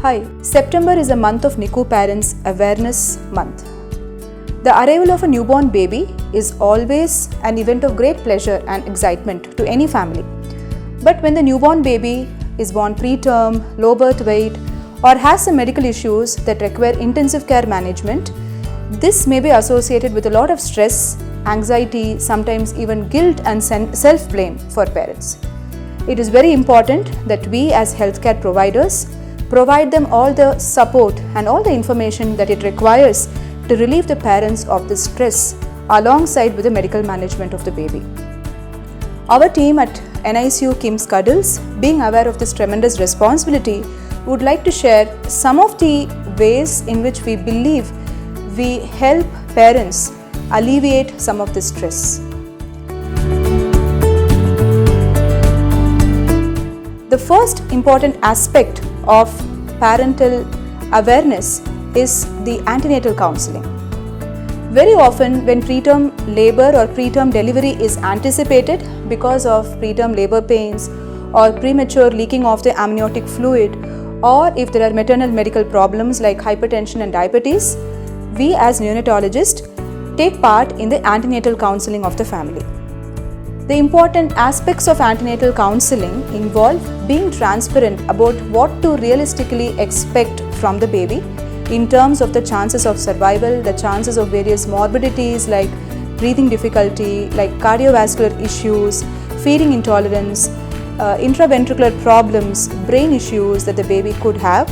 Hi, September is a month of NICU Parents Awareness Month. The arrival of a newborn baby is always an event of great pleasure and excitement to any family. But when the newborn baby is born preterm, low birth weight, or has some medical issues that require intensive care management, this may be associated with a lot of stress, anxiety, sometimes even guilt and self-blame for parents. It is very important that we as healthcare providers provide them all the support and all the information that it requires to relieve the parents of this stress alongside with the medical management of the baby. Our team at NICU KIMS Cuddles, being aware of this tremendous responsibility, would like to share some of the ways in which we believe we help parents alleviate some of the stress. The first important aspect of parental awareness is the antenatal counseling. Very often when preterm labor or preterm delivery is anticipated because of preterm labor pains or premature leaking of the amniotic fluid, or if there are maternal medical problems like hypertension and diabetes, we as neonatologists take part in the antenatal counseling of the family. The important aspects of antenatal counseling involve being transparent about what to realistically expect from the baby in terms of the chances of survival, the chances of various morbidities like breathing difficulty, like cardiovascular issues, feeding intolerance, intraventricular problems, brain issues that the baby could have,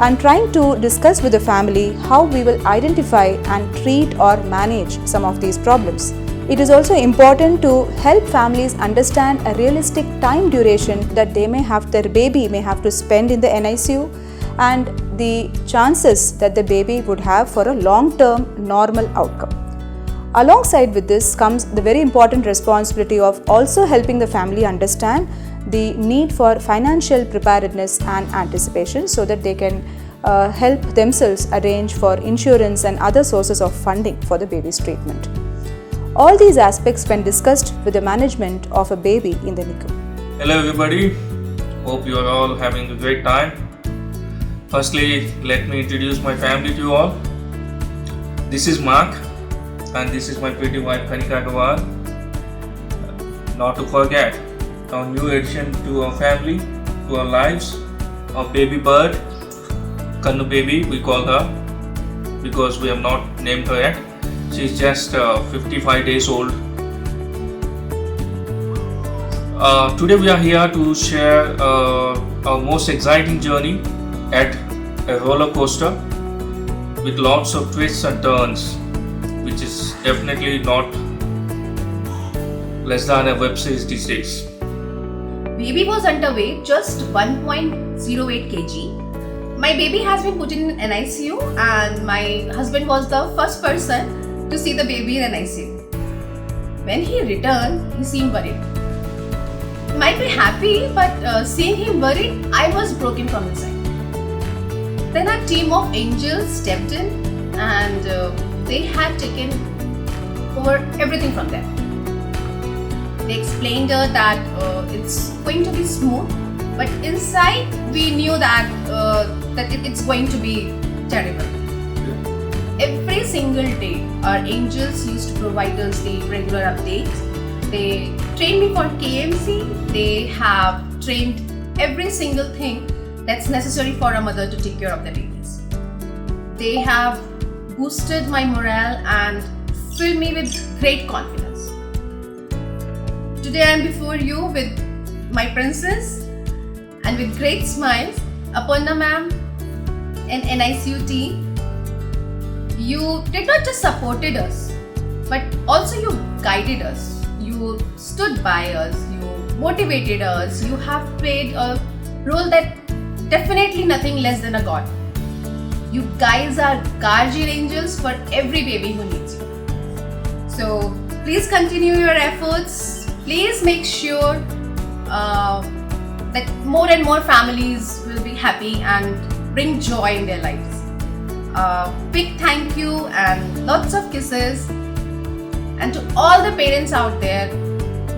and trying to discuss with the family how we will identify and treat or manage some of these problems. It is also important to help families understand a realistic time duration that their baby may have to spend in the NICU and the chances that the baby would have for a long-term normal outcome. Alongside with this comes the very important responsibility of also helping the family understand the need for financial preparedness and anticipation so that they can help themselves arrange for insurance and other sources of funding for the baby's treatment. All these aspects when discussed with the management of a baby in the NICU. Hello everybody, hope you are all having a great time. Firstly, let me introduce my family to you all. This is Mark and this is my pretty wife Kanika Gawar. Not to forget, our new addition to our family, to our lives, our baby bird, Kannu baby we call her because we have not named her yet. She's just 55 days old. Today we are here to share our most exciting journey at a roller coaster with lots of twists and turns, which is definitely not less than a web series these days. Baby was underweight, just 1.08 kg. My baby has been put in an NICU and my husband was the first person to see the baby in NICU. When he returned, he seemed worried. He might be happy, but seeing him worried, I was broken from inside. Then a team of angels stepped in and they had taken over everything from them. They explained that it's going to be smooth, but inside we knew that it's going to be terrible. Every single day, our angels used to provide us the regular updates. They trained me for KMC. They have trained every single thing that's necessary for a mother to take care of the babies. They have boosted my morale and filled me with great confidence. Today I am before you with my princess and with great smiles, Aparna ma'am and NICU team. You did not just supported us, but also you guided us. You stood by us, you motivated us. You have played a role that definitely nothing less than a god. You guys are guardian angels for every baby who needs you. So please continue your efforts. Please make sure that more and more families will be happy and bring joy in their lives. Big thank you and lots of kisses. And to all the parents out there,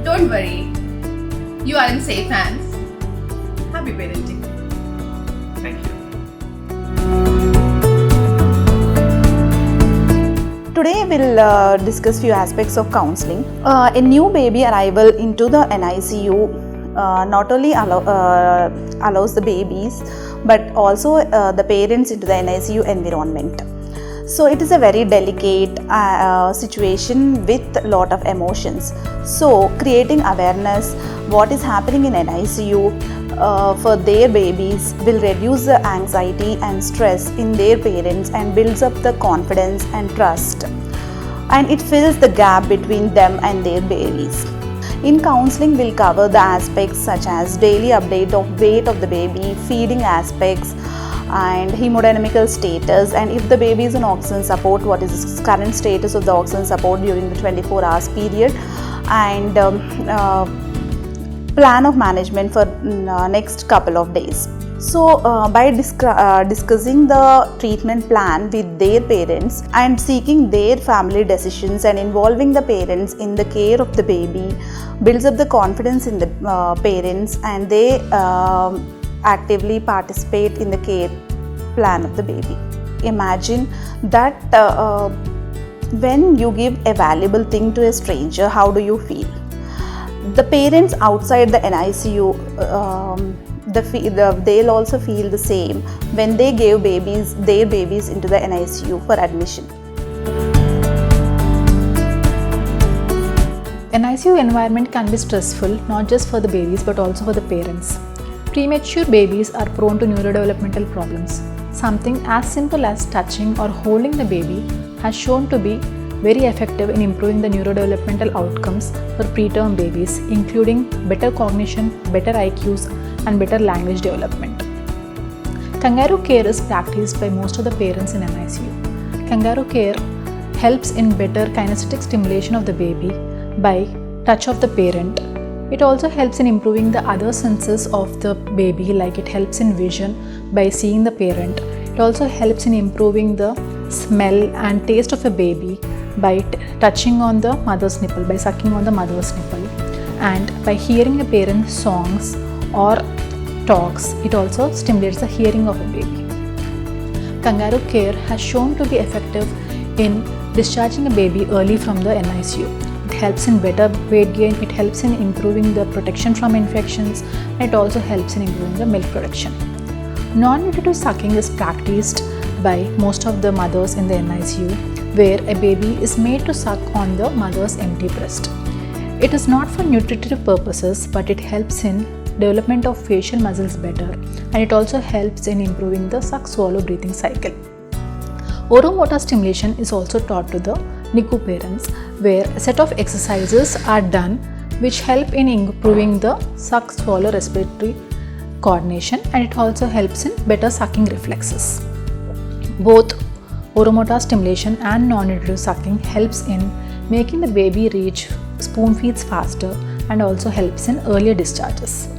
don't worry, you are in safe hands. Happy parenting. Thank you. today we'll discuss few aspects of counseling. A new baby arrival into the NICU not only allows the babies but also the parents into the NICU environment. So it is a very delicate situation with a lot of emotions. So creating awareness what is happening in NICU for their babies will reduce the anxiety and stress in their parents and builds up the confidence and trust, and it fills the gap between them and their babies. In counseling, we'll cover the aspects such as daily update of weight of the baby, feeding aspects, and hemodynamical status, and if the baby is on oxygen support, what is the current status of the oxygen support during the 24 hours period, and plan of management for next couple of days. So by discussing the treatment plan with their parents and seeking their family decisions and involving the parents in the care of the baby builds up the confidence in the parents, and they actively participate in the care plan of the baby. Imagine that when you give a valuable thing to a stranger, how do you feel? The parents outside the NICU, they'll also feel the same when they gave their babies into the NICU for admission. NICU environment can be stressful not just for the babies but also for the parents. Premature babies are prone to neurodevelopmental problems. Something as simple as touching or holding the baby has shown to be very effective in improving the neurodevelopmental outcomes for preterm babies, including better cognition, better IQs, and better language development. Kangaroo care is practiced by most of the parents in NICU. Kangaroo care helps in better kinesthetic stimulation of the baby by touch of the parent. It also helps in improving the other senses of the baby, like it helps in vision by seeing the parent. It also helps in improving the smell and taste of a baby by touching on the mother's nipple, by sucking on the mother's nipple, and by hearing a parent's songs or talks. It also stimulates the hearing of a baby. Kangaroo care has shown to be effective in discharging a baby early from the NICU. It helps in better weight gain, it helps in improving the protection from infections, and it also helps in improving the milk production. Non-nutritive sucking is practiced by most of the mothers in the NICU, where a baby is made to suck on the mother's empty breast. It is not for nutritive purposes, but it helps in development of facial muscles better, and it also helps in improving the suck-swallow breathing cycle. Oromotor stimulation is also taught to the NICU parents, where a set of exercises are done which help in improving the suck-swallow respiratory coordination, and it also helps in better sucking reflexes. Both oromotor stimulation and non-nutritive sucking helps in making the baby reach spoon feeds faster and also helps in earlier discharges.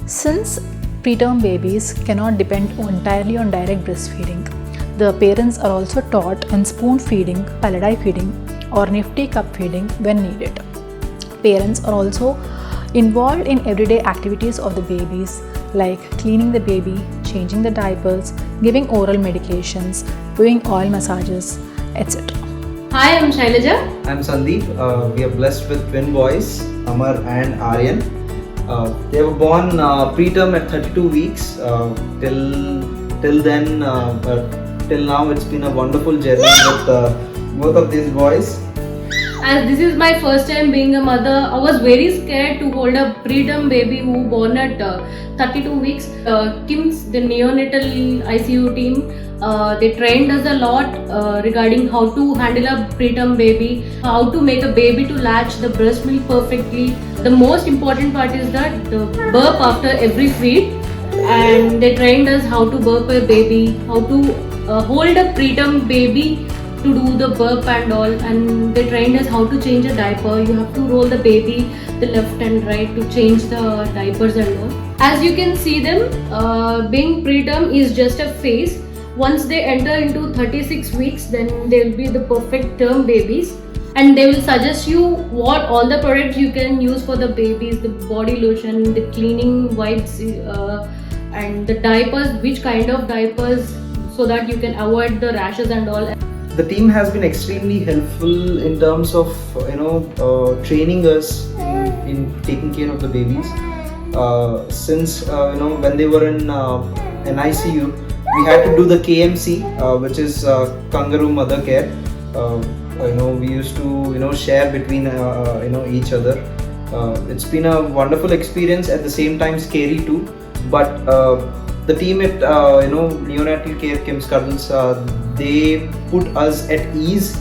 Since preterm babies cannot depend entirely on direct breastfeeding, the parents are also taught in spoon feeding, pallidi feeding, or nifty cup feeding when needed. Parents are also involved in everyday activities of the babies, like cleaning the baby, changing the diapers, giving oral medications, doing oil massages, etc. Hi, I'm Shailaja. I'm Sandeep. We are blessed with twin boys, Amar and Aryan. They were born preterm at 32 weeks. Till now, it's been a wonderful journey with both of these boys. As this is my first time being a mother, I was very scared to hold a preterm baby who born at 32 weeks. KIMS, the neonatal ICU team, they trained us a lot regarding how to handle a preterm baby, how to make a baby to latch the breast milk perfectly. The most important part is that the burp after every feed, and they trained us how to burp a baby, how to hold a preterm baby to do the burp and all, and they trained us how to change a diaper. You have to roll the baby the left and right to change the diapers and all. As you can see them, being preterm is just a phase. Once they enter into 36 weeks, then they will be the perfect term babies, and they will suggest you what all the products you can use for the babies, the body lotion, the cleaning wipes, and the diapers, which kind of diapers, so that you can avoid the rashes and all. the team has been extremely helpful in terms of training us in taking care of the babies. Since when they were in ICU, we had to do the KMC, which is kangaroo mother care. We used to share between each other. It's been a wonderful experience, at the same time scary too. But the team at neonatal care Kim's Cuddles, they put us at ease.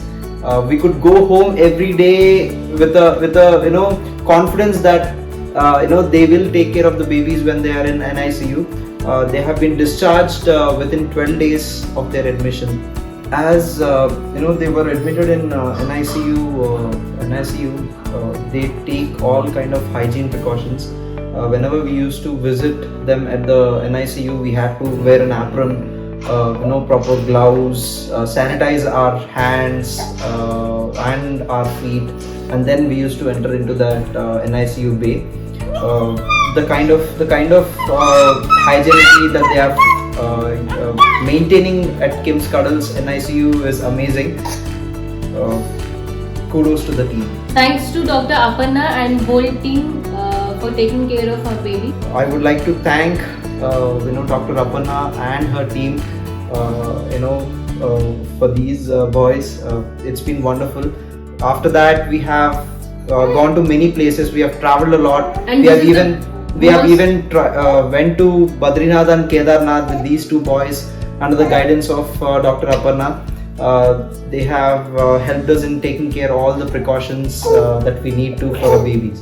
We could go home every day with a confidence that they will take care of the babies when they are in NICU. They have been discharged within 12 days of their admission. As they were admitted in NICU, they take all kind of hygiene precautions. Whenever we used to visit them at the NICU, we had to wear an apron, proper gloves, sanitize our hands and our feet, and then we used to enter into that NICU bay. The kind of hygiene that they are maintaining at Kim's Cuddles NICU is amazing. Kudos to the team. Thanks to Dr. Aparna and whole team for taking care of our baby. I would like to thank Dr. Aparna and her team for these boys. It's been wonderful. After that, we have gone to many places. We have traveled a lot. And we have even went to Badrinath and Kedarnath with these two boys under the guidance of Dr. Aparna. They have helped us in taking care of all the precautions that we need to for our babies.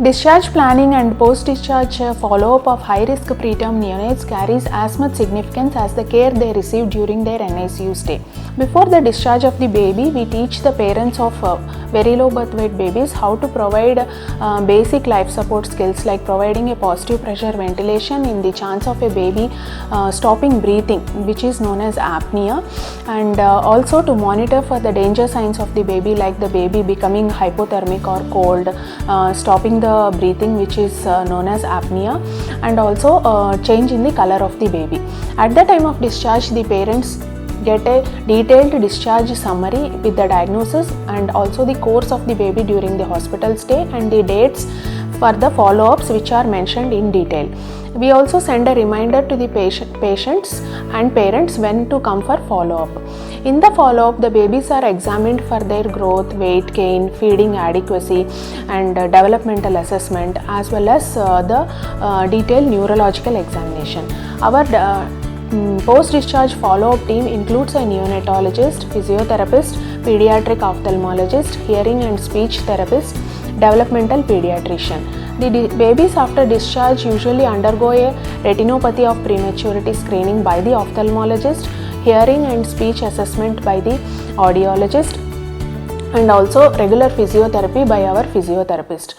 Discharge planning and post-discharge follow-up of high-risk preterm neonates carries as much significance as the care they receive during their NICU stay. Before the discharge of the baby, we teach the parents of very low birth weight babies how to provide basic life support skills like providing a positive pressure ventilation in the chance of a baby stopping breathing, which is known as apnea, and also to monitor for the danger signs of the baby like the baby becoming hypothermic or cold, stopping the breathing, which is known as apnea, and also change in the color of the baby. At the time of discharge, the parents get a detailed discharge summary with the diagnosis and also the course of the baby during the hospital stay and the dates for the follow-ups which are mentioned in detail. We also send a reminder to the patients and parents when to come for follow-up. In the follow-up, the babies are examined for their growth, weight gain, feeding adequacy and developmental assessment, as well as the detailed neurological examination. Our post-discharge follow-up team includes a neonatologist, physiotherapist, pediatric ophthalmologist, hearing and speech therapist, developmental pediatrician. The babies after discharge usually undergo a retinopathy of prematurity screening by the ophthalmologist, hearing and speech assessment by the audiologist, and also regular physiotherapy by our physiotherapist.